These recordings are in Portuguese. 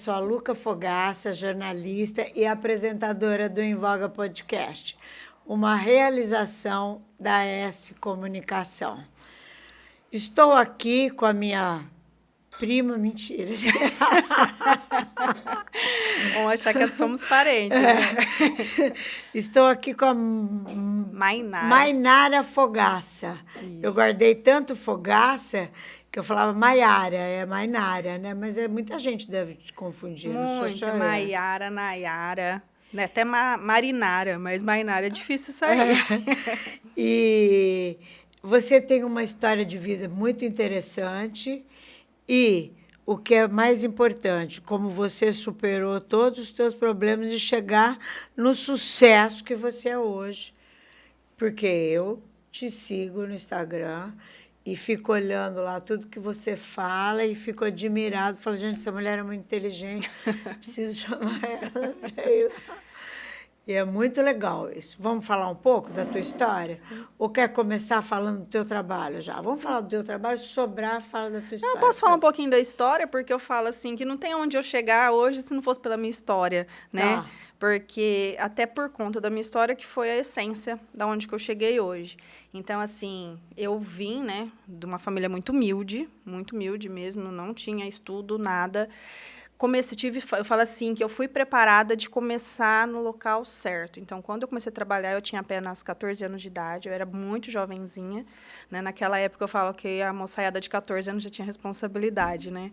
sou a Luca Fogaça, jornalista e apresentadora do Em Voga Podcast, uma realização da S Comunicação. Estou aqui com a minha prima, mentira. Vamos achar que somos parentes, né? Estou aqui com a Mainara Fogaça. Isso. Eu guardei tanto Fogaça que eu falava Maiara, é Mainara, né? Mas muita gente deve te confundir. Muito, Maiara, Nayara, né? Até Marinara, mas Mainara é difícil sair. E você tem uma história de vida muito interessante e o que é mais importante, como você superou todos os seus problemas e chegar no sucesso que você é hoje. Porque eu te sigo no Instagram e fico olhando lá tudo que você fala e fico admirado. Falo, gente, essa mulher é muito inteligente, preciso chamar ela para ir lá. E é muito legal isso. Vamos falar um pouco da tua história? Ou quer começar falando do teu trabalho já? Vamos falar do teu trabalho, se sobrar, fala da tua história. Eu posso falar um pouquinho da história, porque eu falo assim, que não tem onde eu chegar hoje se não fosse pela minha história, né? Tá. Porque, até por conta da minha história, que foi a essência da onde que eu cheguei hoje. Então, assim, eu vim, né, de uma família muito humilde mesmo, não tinha estudo, nada. Eu falo assim, que eu fui preparada de começar no local certo. Então, quando eu comecei a trabalhar, eu tinha apenas 14 anos de idade, eu era muito jovenzinha, né? Naquela época, eu falo que a moçaiada de 14 anos já tinha responsabilidade, né?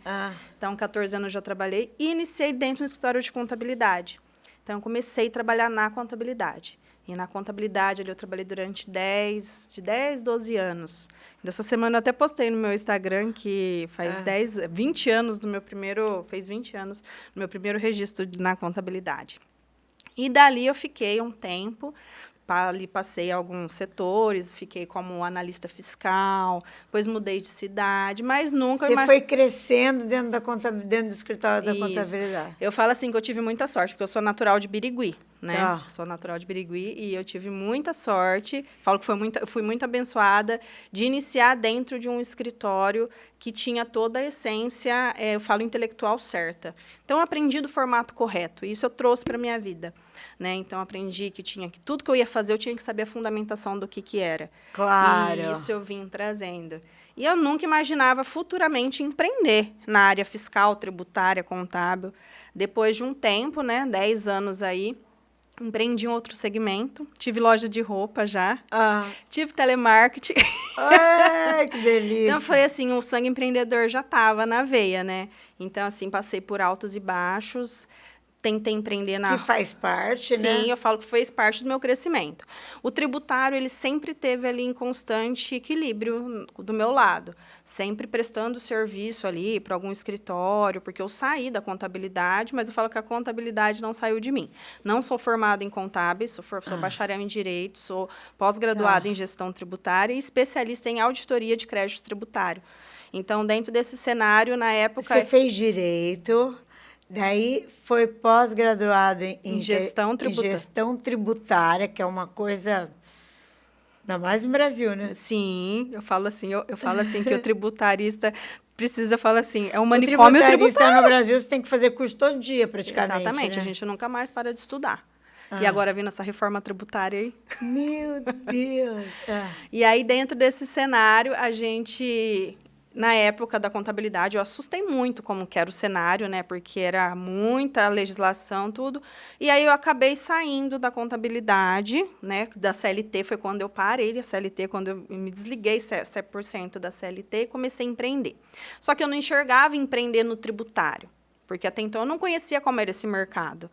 Então, 14 anos eu já trabalhei e iniciei dentro do escritório de contabilidade. Então, eu comecei a trabalhar na contabilidade. E na contabilidade, ali, eu trabalhei durante 12 anos. Dessa semana, eu até postei no meu Instagram que faz 20 anos fez 20 anos no meu primeiro registro na contabilidade. E dali eu fiquei um tempo, ali passei alguns setores, fiquei como analista fiscal, depois mudei de cidade, mas nunca... Você foi crescendo dentro do escritório da Isso. contabilidade. Eu falo assim que eu tive muita sorte, porque eu sou natural de Birigui, né? Tá. Sou natural de Birigui e eu tive muita sorte, falo que fui muito abençoada de iniciar dentro de um escritório que tinha toda a essência, eu falo, intelectual certa. Então, eu aprendi do formato correto, e isso eu trouxe para a minha vida, né? Então, aprendi que tudo que eu ia fazer, eu tinha que saber a fundamentação do que era. Claro. E isso eu vim trazendo. E eu nunca imaginava futuramente empreender na área fiscal, tributária, contábil. Depois de um tempo, né, 10 anos aí, empreendi em outro segmento. Tive loja de roupa já. Tive telemarketing. Ai, que delícia. Então, foi assim, o sangue empreendedor já estava na veia, né? Então, assim, passei por altos e baixos. Tentei empreender Que faz parte, né? Sim, eu falo que fez parte do meu crescimento. O tributário, ele sempre teve ali em constante equilíbrio do meu lado, sempre prestando serviço ali para algum escritório, porque eu saí da contabilidade, mas eu falo que a contabilidade não saiu de mim. Não sou formada em contábeis, sou bacharel em direito, sou pós-graduada em gestão tributária e especialista em auditoria de crédito tributário. Então, dentro desse cenário, na época... Você fez direito... Daí foi pós-graduado em gestão tributária, que é uma coisa, ainda mais no Brasil, né? Sim, eu falo assim que o tributarista precisa falar assim, é um manicômio tributário. O tributarista no Brasil, você tem que fazer curso todo dia, praticamente. Exatamente, né? A gente nunca mais para de estudar. E agora vindo essa reforma tributária aí. Meu Deus! E aí, dentro desse cenário, a gente... Na época da contabilidade, eu assustei muito como que era o cenário, né? Porque era muita legislação, tudo. E aí, eu acabei saindo da contabilidade, né? Da CLT, foi quando eu parei da CLT, quando eu me desliguei 100% da CLT e comecei a empreender. Só que eu não enxergava empreender no tributário, porque até então eu não conhecia como era esse mercado.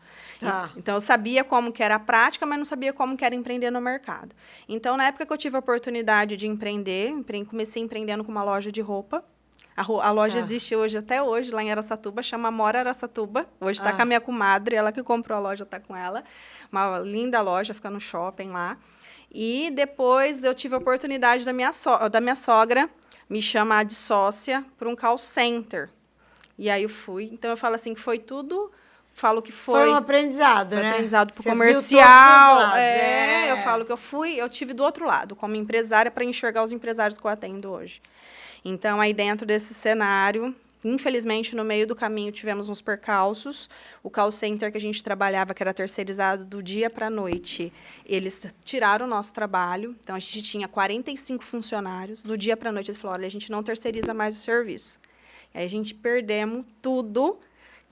Então, eu sabia como que era a prática, mas não sabia como que era empreender no mercado. Então, na época que eu tive a oportunidade de empreender, comecei empreendendo com uma loja de roupa. A loja existe até hoje, lá em Araçatuba, chama Mora Araçatuba. Hoje está com a minha comadre, ela que comprou a loja, está com ela. Uma linda loja, fica no shopping lá. E depois eu tive a oportunidade da minha sogra me chamar de sócia para um call center. E aí eu fui. Então, eu falo assim que foi tudo... Falo que foi um aprendizado, né? Foi aprendizado pro comercial. Eu falo que eu tive do outro lado, como empresária, para enxergar os empresários que eu atendo hoje. Então, aí dentro desse cenário, Infelizmente, no meio do caminho, tivemos uns percalços. O call center que a gente trabalhava, que era terceirizado do dia para a noite, eles tiraram o nosso trabalho. Então, a gente tinha 45 funcionários. Do dia para a noite, eles falaram, olha, a gente não terceiriza mais o serviço. E aí, a gente perdemos tudo,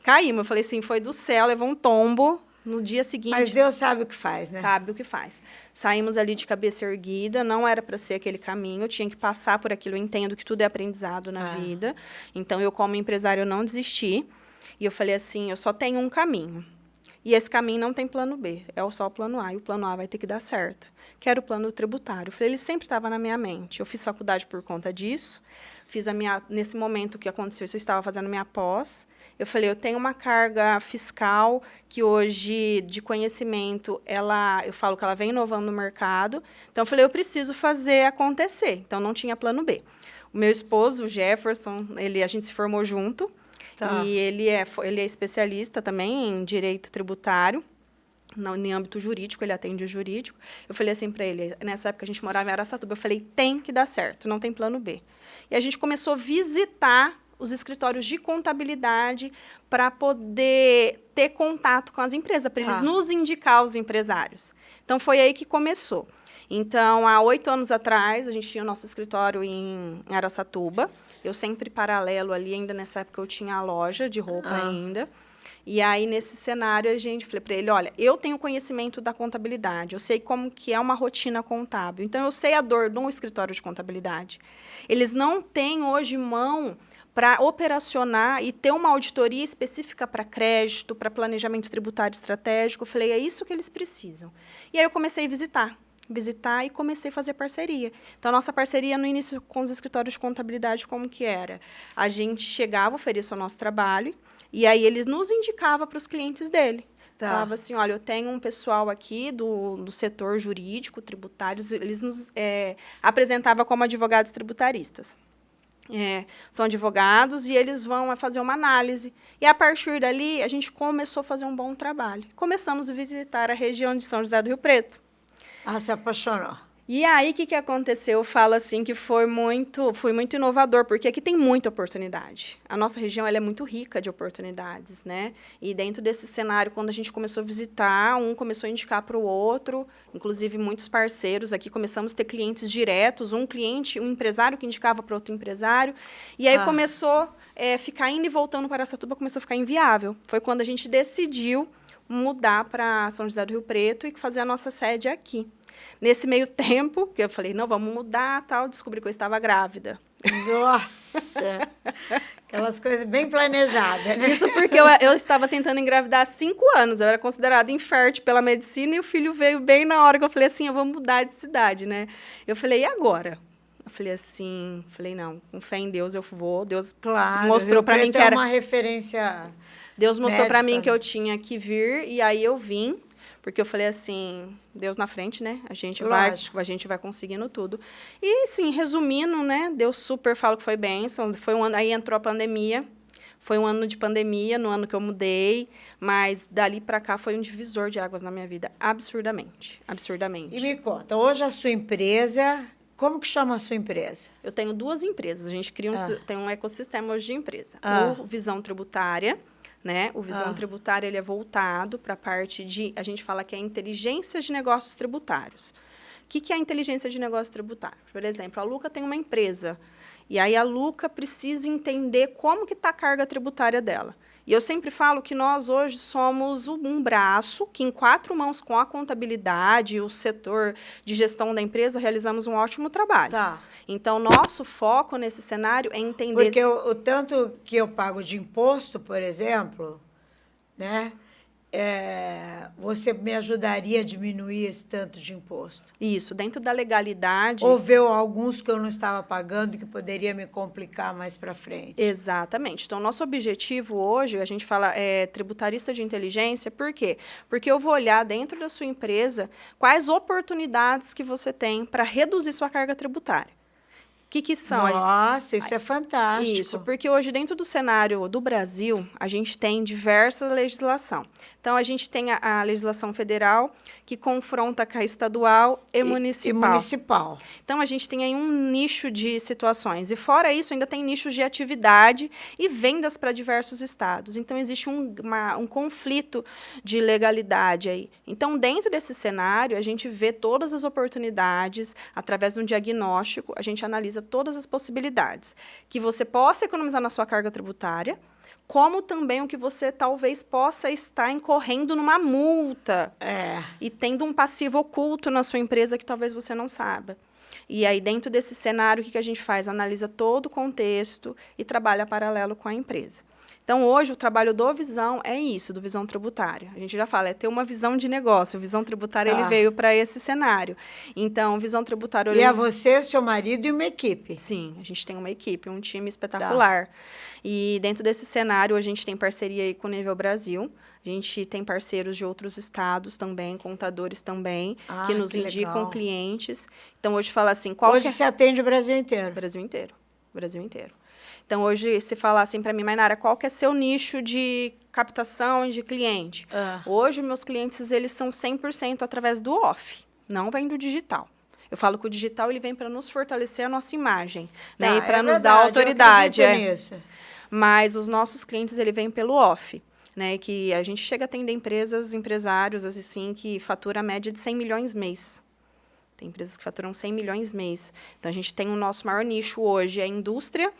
caímos. Eu falei assim, foi do céu, levou um tombo. No dia seguinte... Mas Deus sabe o que faz, né? Sabe o que faz. Saímos ali de cabeça erguida, não era para ser aquele caminho, tinha que passar por aquilo. Eu entendo que tudo é aprendizado na vida. Então, eu, como empresário, eu não desisti. E eu falei assim, eu só tenho um caminho. E esse caminho não tem plano B, é só o plano A. E o plano A vai ter que dar certo. Que era o plano tributário. Eu falei, ele sempre estava na minha mente. Eu fiz faculdade por conta disso. Fiz nesse momento que aconteceu isso, eu estava fazendo minha pós. Eu falei, eu tenho uma carga fiscal que hoje, de conhecimento, eu falo que ela vem inovando no mercado. Então, eu falei, eu preciso fazer acontecer. Então, não tinha plano B. O meu esposo, o Jefferson, a gente se formou junto. Tá. E ele é especialista também em direito tributário. Em âmbito jurídico, ele atende o jurídico. Eu falei assim para ele, nessa época a gente morava em Araçatuba, eu falei, tem que dar certo, não tem plano B. E a gente começou a visitar os escritórios de contabilidade para poder ter contato com as empresas, para eles nos indicar os empresários. Então, foi aí que começou. Então, há 8 anos atrás, a gente tinha o nosso escritório em Araçatuba. Eu sempre paralelo ali, ainda nessa época eu tinha a loja de roupa ainda. E aí, nesse cenário, falei para ele, olha, eu tenho conhecimento da contabilidade, eu sei como que é uma rotina contábil, então eu sei a dor de um escritório de contabilidade. Eles não têm hoje mão para operacionar e ter uma auditoria específica para crédito, para planejamento tributário estratégico. Eu falei, é isso que eles precisam. E aí eu comecei a visitar e comecei a fazer parceria. Então, a nossa parceria no início com os escritórios de contabilidade, como que era? A gente chegava, oferecia o nosso trabalho, e aí eles nos indicavam para os clientes dele. Tá. Falava assim, olha, eu tenho um pessoal aqui do setor jurídico, tributários, eles nos apresentavam como advogados tributaristas. São advogados e eles vão fazer uma análise. E, a partir dali, a gente começou a fazer um bom trabalho. Começamos a visitar a região de São José do Rio Preto. Se apaixonou. E aí, o que aconteceu? Eu falo assim que foi muito inovador, porque aqui tem muita oportunidade. A nossa região ela é muito rica de oportunidades, né? E dentro desse cenário, quando a gente começou a visitar, um começou a indicar para o outro, inclusive muitos parceiros aqui, começamos a ter clientes diretos, um empresário que indicava para outro empresário, e aí começou a ficar indo e voltando para Araçatuba, começou a ficar inviável. Foi quando a gente decidiu mudar para São José do Rio Preto e fazer a nossa sede aqui. Nesse meio tempo, que eu falei, não, vamos mudar, descobri que eu estava grávida. Nossa! Aquelas coisas bem planejadas, né? Isso porque eu estava tentando engravidar há 5 anos. Eu era considerada infértil pela medicina e o filho veio bem na hora que eu falei assim, eu vou mudar de cidade, né? Eu falei, e agora? Eu falei, não, com fé em Deus eu vou. Deus mostrou para mim que era uma referência. Deus mostrou para mim que eu tinha que vir e aí eu vim. Porque eu falei assim, Deus na frente, né? A gente vai conseguindo tudo. E, sim, resumindo, né? Deus super falo que foi bênção. Foi um ano, aí entrou a pandemia. Foi um ano de pandemia, no ano que eu mudei. Mas, dali para cá, foi um divisor de águas na minha vida. Absurdamente. Absurdamente. E me conta, hoje a sua empresa... Como que chama a sua empresa? Eu tenho 2 empresas. A gente tem um ecossistema hoje de empresa. O Visão Tributária... Né? O Visão Tributária ele é voltado para a parte a gente fala que é inteligência de negócios tributários. O que é a inteligência de negócios tributários? Por exemplo, a Luca tem uma empresa, e aí a Luca precisa entender como que está a carga tributária dela. E eu sempre falo que nós hoje somos um braço que, em 4 mãos, com a contabilidade e o setor de gestão da empresa, realizamos um ótimo trabalho. Tá. Então, nosso foco nesse cenário é entender... Porque o tanto que eu pago de imposto, por exemplo, né? Você me ajudaria a diminuir esse tanto de imposto? Isso, dentro da legalidade... Ou ver alguns que eu não estava pagando que poderia me complicar mais para frente. Exatamente. Então, nosso objetivo hoje, a gente fala tributarista de inteligência, por quê? Porque eu vou olhar dentro da sua empresa quais oportunidades que você tem para reduzir sua carga tributária. que são? Nossa, isso é fantástico. Isso, porque hoje, dentro do cenário do Brasil, a gente tem diversa legislação. Então, a gente tem a legislação federal, que confronta com a estadual e municipal. E municipal. Então, a gente tem aí um nicho de situações. E, fora isso, ainda tem nichos de atividade e vendas para diversos estados. Então, existe um conflito de legalidade aí. Então, dentro desse cenário, a gente vê todas as oportunidades, através de um diagnóstico, a gente analisa todas as possibilidades. Que você possa economizar na sua carga tributária, como também o que você talvez possa estar incorrendo numa multa e tendo um passivo oculto na sua empresa que talvez você não saiba. E aí, dentro desse cenário, o que a gente faz? Analisa todo o contexto e trabalha paralelo com a empresa. Então, hoje, o trabalho do Visão é isso, do Visão Tributária. A gente já fala, é ter uma visão de negócio. O Visão Tributária ele veio para esse cenário. Então, o Visão Tributária... E é você, seu marido e uma equipe? Sim, a gente tem uma equipe, um time espetacular. E dentro desse cenário, a gente tem parceria aí com o Nível Brasil. A gente tem parceiros de outros estados também, contadores também, que nos indicam clientes. Então, hoje fala assim... Hoje se atende o Brasil inteiro? Brasil inteiro. Brasil inteiro. Então, hoje, se falar assim para mim, Mainara, qual que é seu nicho de captação de cliente? Hoje, meus clientes, eles são 100% através do off, não vem do digital. Eu falo que o digital ele vem para nos fortalecer a nossa imagem, né? E para nos dar autoridade. Mas os nossos clientes, ele vem pelo off. Né, que a gente chega a atender empresários, assim, que fatura a média de 100 milhões mês. Tem empresas que faturam 100 milhões mês. Então, a gente tem o nosso maior nicho hoje, é a indústria,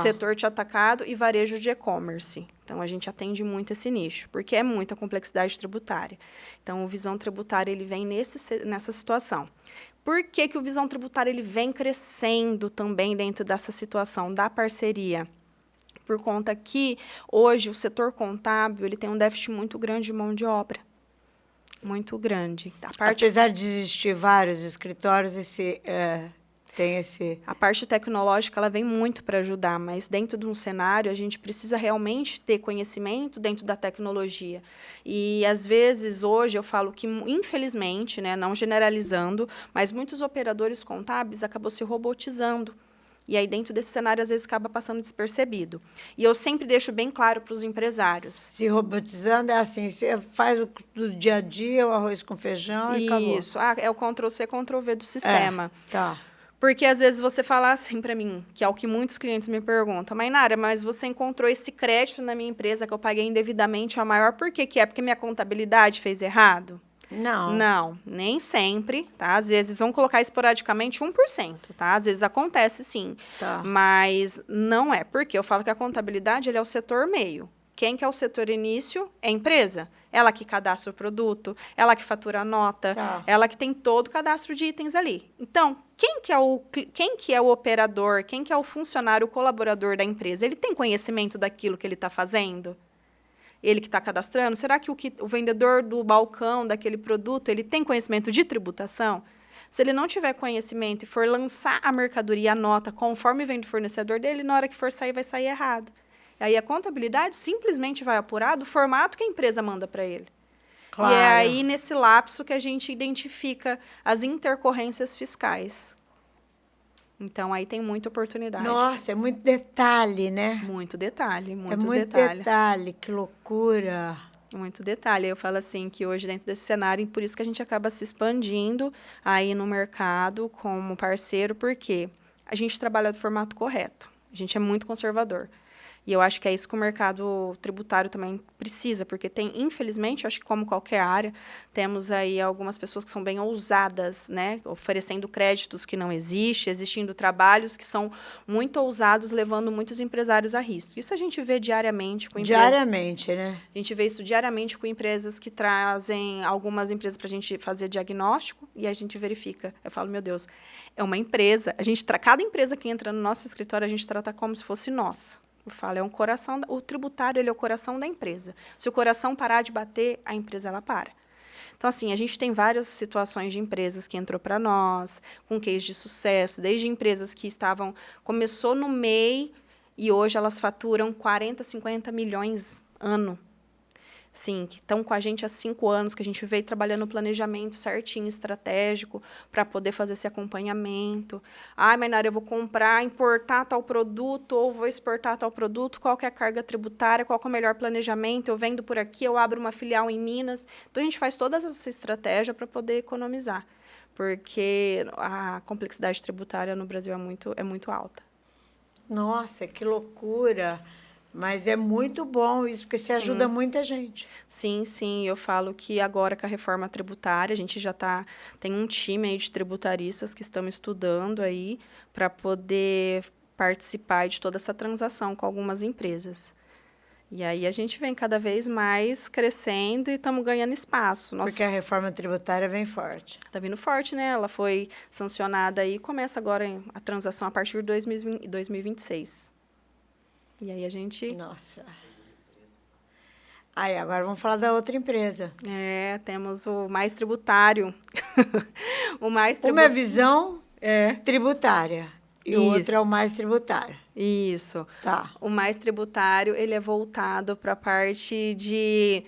setor de atacado e varejo de e-commerce. Então, a gente atende muito esse nicho, porque é muita complexidade tributária. Então, o Visão Tributária ele vem nessa situação. Por que o Visão Tributária ele vem crescendo também dentro dessa situação da parceria? Por conta que, hoje, o setor contábil ele tem um déficit muito grande de mão de obra. Muito grande. Apesar de existir vários escritórios, A parte tecnológica ela vem muito para ajudar, mas dentro de um cenário a gente precisa realmente ter conhecimento dentro da tecnologia. E, às vezes, hoje eu falo que, infelizmente, né, não generalizando, mas muitos operadores contábeis acabam se robotizando. E aí, dentro desse cenário, às vezes, acaba passando despercebido. E eu sempre deixo bem claro para os empresários. Se robotizando é assim, você faz do dia a dia, o arroz com feijão e acabou. Isso. É o Ctrl-C, Ctrl-V do sistema. Tá. Porque, às vezes, você fala assim para mim, que é o que muitos clientes me perguntam, Mainara, mas você encontrou esse crédito na minha empresa que eu paguei indevidamente a maior, por que é? Porque minha contabilidade fez errado? Não. Não, nem sempre, tá? Às vezes vão colocar esporadicamente 1%, tá? Às vezes acontece sim, mas não é. Porque eu falo que a contabilidade ele é o setor meio. Quem que é o setor início? É a empresa. Ela que cadastra o produto, ela que fatura a nota, ela que tem todo o cadastro de itens ali. Então, quem que é o operador, quem que é o funcionário, o colaborador da empresa? Ele tem conhecimento daquilo que ele está fazendo? Ele que está cadastrando? Será que o vendedor do balcão daquele produto ele tem conhecimento de tributação? Se ele não tiver conhecimento e for lançar a mercadoria, a nota, conforme vem do fornecedor dele, na hora que for sair, vai sair errado. Aí a contabilidade simplesmente vai apurar do formato que a empresa manda para ele. Claro. E é aí, nesse lapso, que a gente identifica as intercorrências fiscais. Então, aí tem muita oportunidade. Nossa, é muito detalhe, né? Muito detalhe, muito detalhe, que loucura. Muito detalhe. Eu falo assim, que hoje, dentro desse cenário, por isso que a gente acaba se expandindo aí no mercado como parceiro, porque a gente trabalha do formato correto. A gente é muito conservador. E eu acho que é isso que o mercado tributário também precisa, porque tem, infelizmente, eu acho que como qualquer área, temos aí algumas pessoas que são bem ousadas, né, oferecendo créditos que não existem, existindo trabalhos que são muito ousados, levando muitos empresários a risco. Isso a gente vê diariamente com empresas. Diariamente, né? A gente vê isso diariamente com empresas que trazem algumas empresas para a gente fazer diagnóstico e a gente verifica. Eu falo, meu Deus, é uma empresa. Cada empresa que entra no nosso escritório, a gente trata como se fosse nossa. Eu falo, é um coração, o tributário ele é o coração da empresa. Se o coração parar de bater, a empresa ela para. Então, assim, a gente tem várias situações de empresas que entrou para nós, com case de sucesso, desde empresas que começou no MEI e hoje elas faturam 40, 50 milhões ano. sim, que estão com a gente há 5 anos, que a gente veio trabalhando no planejamento certinho, estratégico, para poder fazer esse acompanhamento. Ah, Mainara, eu vou comprar, importar tal produto, ou vou exportar tal produto, qual que é a carga tributária, qual que é o melhor planejamento, eu vendo por aqui, eu abro uma filial em Minas. Então, a gente faz toda essa estratégia para poder economizar, porque a complexidade tributária no Brasil é muito alta. Nossa, que loucura! Mas é muito bom isso, porque você ajuda muita gente. Sim, sim. Eu falo que agora com a reforma tributária, a gente já tem um time aí de tributaristas que estão estudando aí para poder participar de toda essa transação com algumas empresas. E aí a gente vem cada vez mais crescendo e estamos ganhando espaço. Porque a reforma tributária vem forte. Está vindo forte, né? Ela foi sancionada aí e começa agora a transação a partir de 2026. E aí a gente... Nossa. Aí, agora vamos falar da outra empresa. Temos o Mais Tributário. Uma é visão tributária e o Isso. outro é o Mais Tributário. Isso. Tá. O Mais Tributário, ele é voltado para a parte de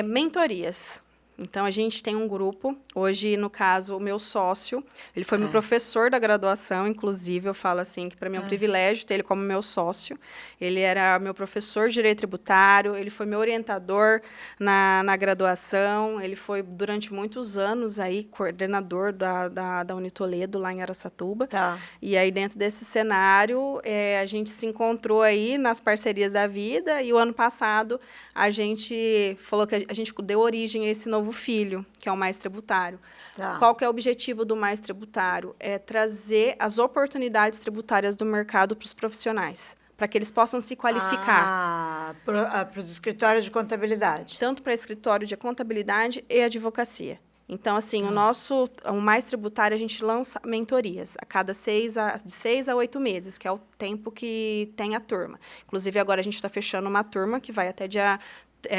mentorias. Então, a gente tem um grupo, hoje, no caso, o meu sócio, ele foi meu professor da graduação, inclusive, eu falo assim, que para mim é um privilégio ter ele como meu sócio. Ele era meu professor de Direito Tributário, ele foi meu orientador na graduação, ele foi, durante muitos anos, aí, coordenador da Unitoledo, lá em Araçatuba. Tá. E aí, dentro desse cenário, a gente se encontrou aí nas parcerias da vida, e o ano passado, a gente falou que a gente deu origem a esse novo filho, que é o Mais Tributário. Tá. Qual que é o objetivo do Mais Tributário? É trazer as oportunidades tributárias do mercado para os profissionais, para que eles possam se qualificar. Para os escritórios de contabilidade. Tanto para escritório de contabilidade e advocacia. Então, assim, o Mais Tributário, a gente lança mentorias a cada de 6 a 8 meses, que é o tempo que tem a turma. Inclusive, agora a gente está fechando uma turma que vai até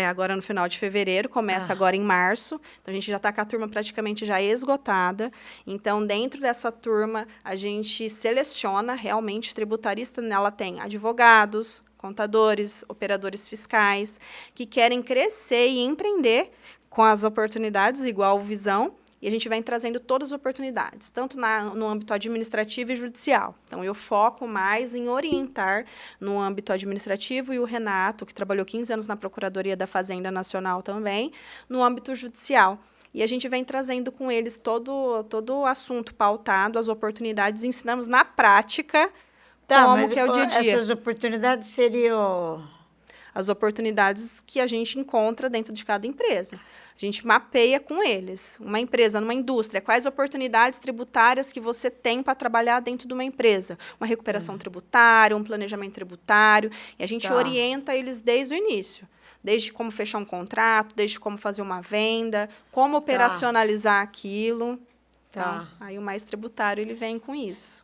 agora no final de fevereiro, começa agora em março. Então, a gente já está com a turma praticamente já esgotada. Então, dentro dessa turma, a gente seleciona realmente tributarista. Ela tem advogados, contadores, operadores fiscais, que querem crescer e empreender com as oportunidades, igual Visão, e a gente vem trazendo todas as oportunidades, tanto no âmbito administrativo e judicial. Então, eu foco mais em orientar no âmbito administrativo, e o Renato, que trabalhou 15 anos na Procuradoria da Fazenda Nacional também, no âmbito judicial. E a gente vem trazendo com eles todo o assunto pautado, as oportunidades, e ensinamos na prática como que é o dia a dia. Essas oportunidades seriam... As oportunidades que a gente encontra dentro de cada empresa. A gente mapeia com eles. Uma empresa, numa indústria, quais oportunidades tributárias que você tem para trabalhar dentro de uma empresa? Uma recuperação tributária, um planejamento tributário. E a gente orienta eles desde o início. Desde como fechar um contrato, desde como fazer uma venda, como operacionalizar aquilo. Então, aí o Mais Tributário, ele vem com isso.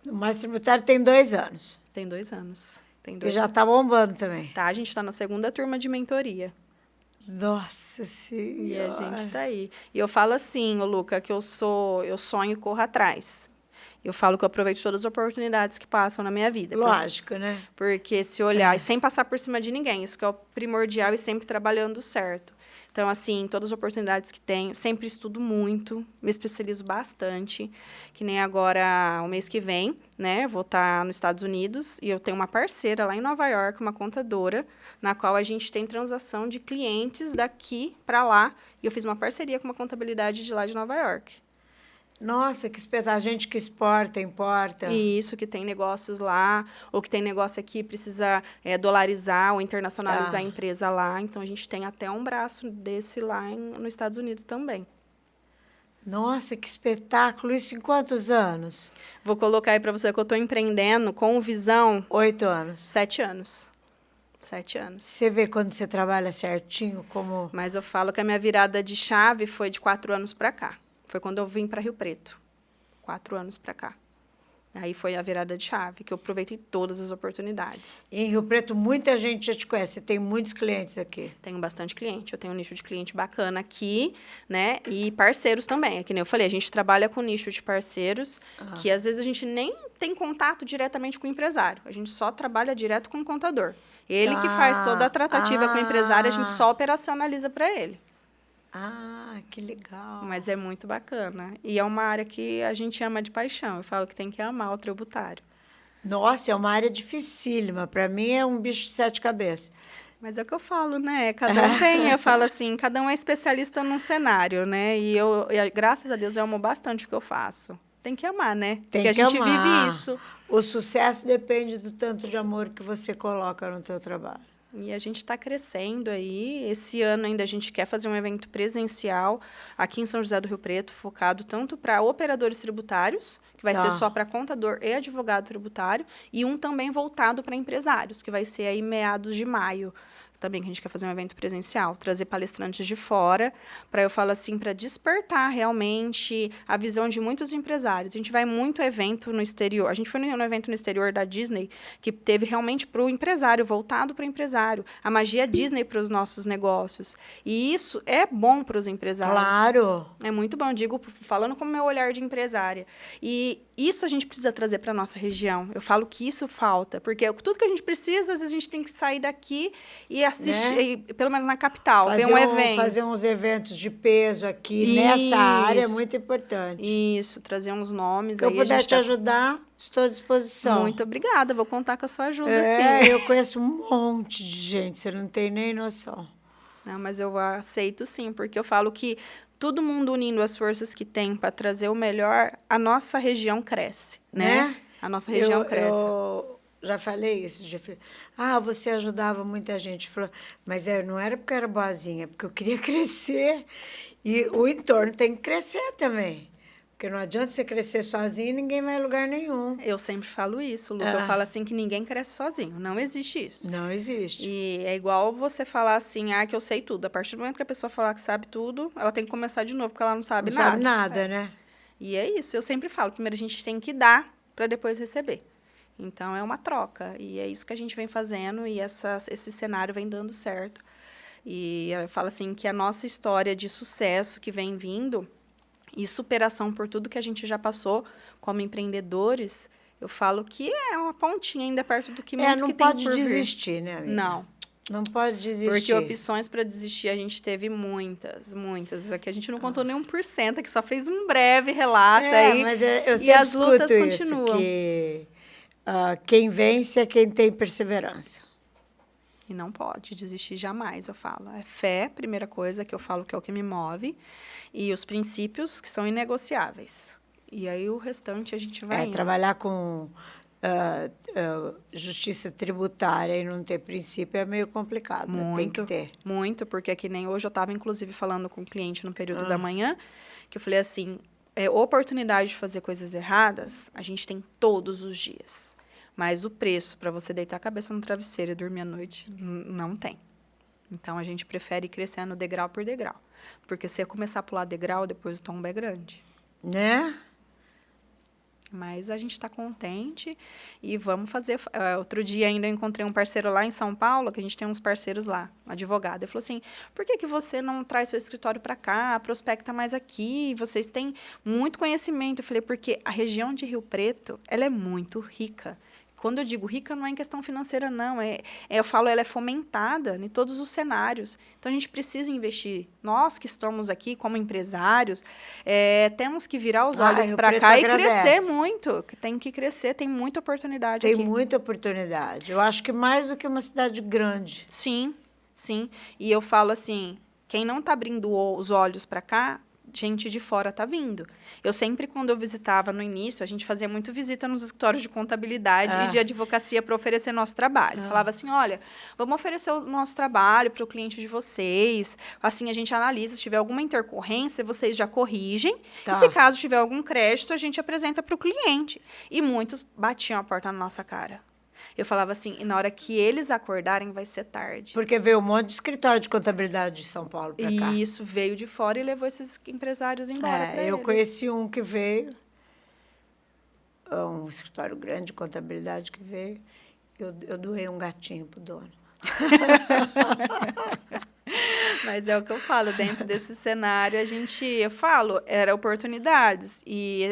O Mais Tributário tem 2 anos. Tem 2 anos. E já está bombando também. Tá, a gente está na 2ª turma de mentoria. Nossa Senhora. E a gente está aí. E eu falo assim, Luca, que eu sonho e corro atrás. Eu falo que eu aproveito todas as oportunidades que passam na minha vida. Lógico, né? Porque se olhar, e sem passar por cima de ninguém, isso que é o primordial, e sempre trabalhando certo. Então, assim, todas as oportunidades que tenho, sempre estudo muito, me especializo bastante, que nem agora, o mês que vem, né, vou estar nos Estados Unidos, e eu tenho uma parceira lá em Nova York, uma contadora, na qual a gente tem transação de clientes daqui para lá, e eu fiz uma parceria com uma contabilidade de lá de Nova York. Nossa, que espetáculo. Gente que exporta, importa. Isso, que tem negócios lá, ou que tem negócio aqui, precisa dolarizar ou internacionalizar a empresa lá. Então, a gente tem até um braço desse lá nos Estados Unidos também. Nossa, que espetáculo. Isso em quantos anos? Vou colocar aí para você que eu estou empreendendo com Visão. 8 anos. 7 anos. 7 anos. Você vê quando você trabalha certinho, como... Mas eu falo que a minha virada de chave foi de 4 anos para cá. Foi quando eu vim para Rio Preto. 4 anos para cá. Aí foi a virada de chave, que eu aproveitei todas as oportunidades. E em Rio Preto, muita gente já te conhece. Você tem muitos clientes aqui. Tenho bastante cliente. Eu tenho um nicho de cliente bacana aqui, né? E parceiros também. É que nem eu falei, a gente trabalha com nicho de parceiros, que às vezes a gente nem tem contato diretamente com o empresário. A gente só trabalha direto com o contador. Ele que faz toda a tratativa com o empresário, a gente só operacionaliza para ele. Ah, que legal. Mas é muito bacana. E é uma área que a gente ama de paixão. Eu falo que tem que amar o tributário. Nossa, é uma área dificílima. Para mim é um bicho de 7 cabeças. Mas é o que eu falo, né? Cada um tem, eu falo assim, cada um é especialista num cenário, né? E graças a Deus, eu amo bastante o que eu faço. Tem que amar, né? Porque a gente vive isso. O sucesso depende do tanto de amor que você coloca no teu trabalho. E a gente está crescendo aí. Esse ano ainda a gente quer fazer um evento presencial aqui em São José do Rio Preto, focado tanto para operadores tributários, que vai ser só para contador e advogado tributário, e um também voltado para empresários, que vai ser aí meados de maio. Também que a gente quer fazer um evento presencial, trazer palestrantes de fora, para eu falo assim, para despertar realmente a visão de muitos empresários. A gente vai muito evento no exterior. A gente foi no evento no exterior da Disney, que teve realmente para o empresário, voltado para o empresário. A magia Disney para os nossos negócios. E isso é bom para os empresários. Claro. É muito bom, digo, falando com o meu olhar de empresária. E isso a gente precisa trazer para a nossa região. Eu falo que isso falta, porque tudo que a gente precisa, às vezes a gente tem que sair daqui e assistir, né? Pelo menos na capital, ver um evento. Fazer uns eventos de peso aqui nessa área é muito importante. Isso, trazer uns nomes. Se eu puder te ajudar, estou à disposição. Muito obrigada, vou contar com a sua ajuda, sim. Eu conheço um monte de gente, você não tem nem noção. Não, mas eu aceito sim, porque eu falo que todo mundo unindo as forças que tem para trazer o melhor, a nossa região cresce, né? A nossa região cresce. Eu já falei isso, já falei, você ajudava muita gente. Falou, mas não era porque eu era boazinha, é porque eu queria crescer. E o entorno tem que crescer também. Porque não adianta você crescer sozinho e ninguém vai a lugar nenhum. Eu sempre falo isso, Lu. Eu falo assim que ninguém cresce sozinho. Não existe isso. Não existe. E é igual você falar assim, que eu sei tudo. A partir do momento que a pessoa falar que sabe tudo, ela tem que começar de novo, porque ela não sabe nada. Não sabe nada, né? E é isso. Eu sempre falo, primeiro a gente tem que dar para depois receber. Então, é uma troca. E é isso que a gente vem fazendo e esse cenário vem dando certo. E eu falo assim que a nossa história de sucesso que vem vindo e superação por tudo que a gente já passou como empreendedores, eu falo que é uma pontinha ainda perto do que muito que tem por vir. Não pode desistir, né, amiga? Não pode desistir. Porque opções para desistir a gente teve muitas, muitas. Aqui a gente não contou nem 1%, que só fez um breve relato aí. Mas eu e as lutas continuam. Que quem vence é quem tem perseverança. E não pode desistir jamais, eu falo. É fé, primeira coisa, que eu falo que é o que me move. E os princípios, que são inegociáveis. E aí, o restante, a gente vai indo. Trabalhar com justiça tributária e não ter princípio é meio complicado. Tem que ter. Muito, porque que nem hoje eu estava, inclusive, falando com um cliente no período da manhã, que eu falei assim, oportunidade de fazer coisas erradas, a gente tem todos os dias. Mas o preço para você deitar a cabeça no travesseiro e dormir à noite, não tem. Então, a gente prefere ir crescendo degrau por degrau. Porque se eu começar a pular degrau, depois o tombo é grande. Né? Mas a gente está contente e vamos fazer. Outro dia ainda eu encontrei um parceiro lá em São Paulo, que a gente tem uns parceiros lá, advogado. Ele falou assim, por que você não traz seu escritório para cá, prospecta mais aqui, vocês têm muito conhecimento. Eu falei, porque a região de Rio Preto, ela é muito rica. Quando eu digo rica, não é em questão financeira, não. Eu falo, ela é fomentada em todos os cenários. Então, a gente precisa investir. Nós que estamos aqui como empresários, temos que virar os olhos para cá e crescer muito. Tem que crescer, tem muita oportunidade aqui. Tem muita oportunidade. Eu acho que mais do que uma cidade grande. Sim, sim. E eu falo assim, quem não está abrindo os olhos para cá, gente de fora está vindo. Eu sempre, quando eu visitava no início, a gente fazia muito visita nos escritórios de contabilidade e de advocacia para oferecer nosso trabalho. Falava assim, olha, vamos oferecer o nosso trabalho para o cliente de vocês. Assim, a gente analisa, se tiver alguma intercorrência, vocês já corrigem. E se caso tiver algum crédito, a gente apresenta para o cliente. E muitos batiam a porta na nossa cara. Eu falava assim, e na hora que eles acordarem, vai ser tarde. Porque veio um monte de escritório de contabilidade de São Paulo para cá. E isso, veio de fora e levou esses empresários embora para eu conheci um que veio, um escritório grande de contabilidade que veio, eu doei um gatinho pro dono. Mas é o que eu falo, dentro desse cenário, eu falo, era oportunidades. E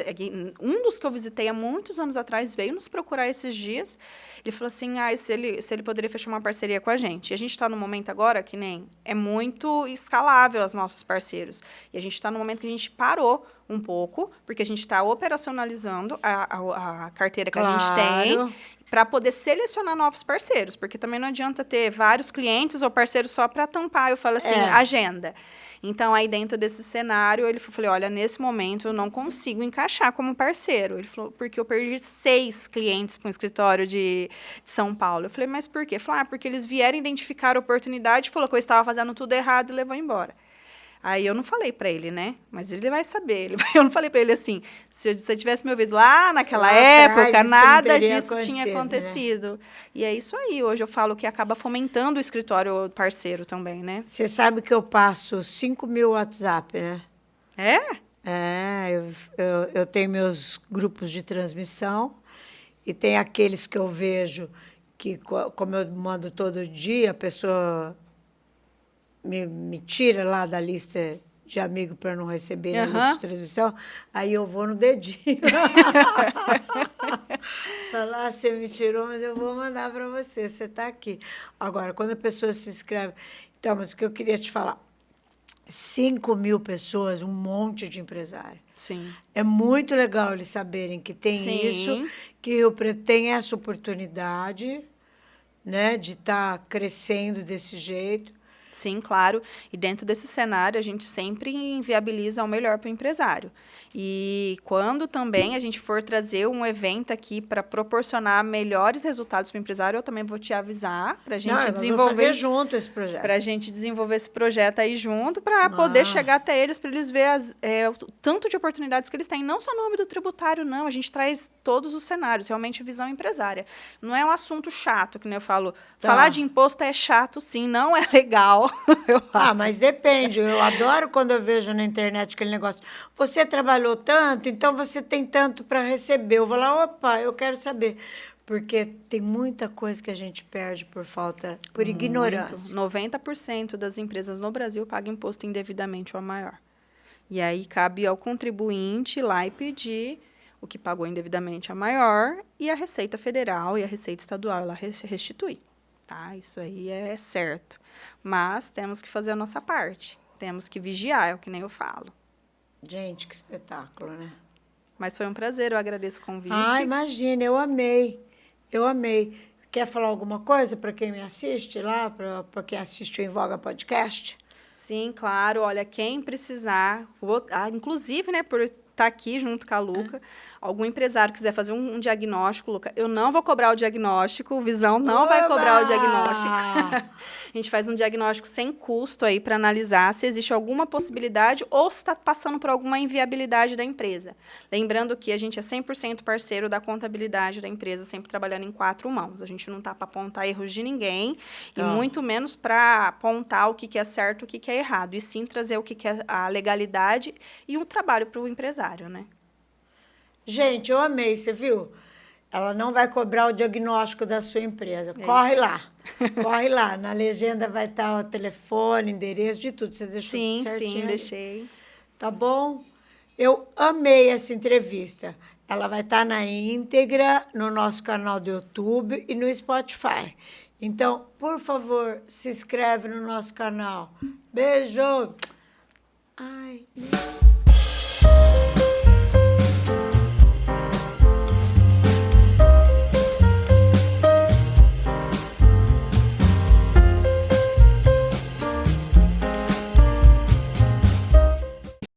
um dos que eu visitei há muitos anos atrás veio nos procurar esses dias. Ele falou assim, se ele poderia fechar uma parceria com a gente. E a gente está no momento agora que nem é muito escalável os nossos parceiros. E a gente está no momento que a gente parou um pouco, porque a gente está operacionalizando a carteira que a gente tem para poder selecionar novos parceiros, porque também não adianta ter vários clientes ou parceiros só para tampar, eu falo assim, agenda. Então, aí dentro desse cenário, ele falou, olha, nesse momento eu não consigo encaixar como parceiro. Ele falou, porque eu perdi 6 clientes para um escritório de São Paulo. Eu falei, mas por quê? Ele falou, porque eles vieram identificar a oportunidade, falou que eu estava fazendo tudo errado e levou embora. Aí eu não falei para ele, né? Mas ele vai saber. Eu não falei para ele assim, se você tivesse me ouvido lá naquela época, nada disso tinha acontecido. Né? E é isso aí. Hoje eu falo que acaba fomentando o escritório parceiro também, né? Você sabe que eu passo 5.000 WhatsApp, né? Eu tenho meus grupos de transmissão e tem aqueles que eu vejo que, como eu mando todo dia, a pessoa me tira lá da lista de amigo para não receber a lista de transmissão, aí eu vou no dedinho. Falar, você me tirou, mas eu vou mandar para você está aqui. Agora, quando a pessoa se inscreve... Então, mas o que eu queria te falar, 5.000 pessoas, um monte de empresário. Sim. É muito legal eles saberem que tem isso, que Rio Preto tem essa oportunidade, né, de estar crescendo desse jeito. Sim, claro. E dentro desse cenário, a gente sempre inviabiliza o melhor para o empresário. E quando também a gente for trazer um evento aqui para proporcionar melhores resultados para o empresário, eu também vou te avisar para a gente desenvolver. Fazer junto esse projeto. Para a gente desenvolver esse projeto aí junto, para poder chegar até eles, para eles verem o tanto de oportunidades que eles têm. Não só no âmbito tributário, não. A gente traz todos os cenários, realmente visão empresária. Não é um assunto chato, que nem eu falo. Falar de imposto é chato, sim, não é legal. Mas depende. Eu adoro quando eu vejo na internet aquele negócio. Você trabalhou tanto, então você tem tanto para receber. Eu vou lá, opa, eu quero saber. Porque tem muita coisa que a gente perde por ignorância. 90% das empresas no Brasil pagam imposto indevidamente ou maior. E aí cabe ao contribuinte ir lá e pedir o que pagou indevidamente a maior e a Receita Federal e a Receita Estadual ela restituir. Tá? Isso aí é certo. Mas temos que fazer a nossa parte. Temos que vigiar, é o que nem eu falo. Gente, que espetáculo, né? Mas foi um prazer, eu agradeço o convite. Imagina, eu amei. Eu amei. Quer falar alguma coisa para quem me assiste lá, para quem assiste o Em Voga Podcast? Sim, claro. Olha, quem precisar, inclusive, né, por estar aqui junto com a Luca, algum empresário quiser fazer um diagnóstico, Luca, eu não vou cobrar o diagnóstico, o Visão não vai cobrar o diagnóstico. A gente faz um diagnóstico sem custo aí para analisar se existe alguma possibilidade ou se está passando por alguma inviabilidade da empresa. Lembrando que a gente é 100% parceiro da contabilidade da empresa, sempre trabalhando em 4 mãos. A gente não está para apontar erros de ninguém e muito menos para apontar o que é certo e o que é errado, e sim trazer o que é a legalidade e um trabalho para o empresário, né? Gente, eu amei, você viu? Ela não vai cobrar o diagnóstico da sua empresa. Corre lá. Corre lá. Na legenda vai estar o telefone, endereço, de tudo. Você deixou certinho? Sim, deixei. Tá bom? Eu amei essa entrevista. Ela vai estar na íntegra no nosso canal do YouTube e no Spotify. Então, por favor, se inscreve no nosso canal. Beijo! Ai...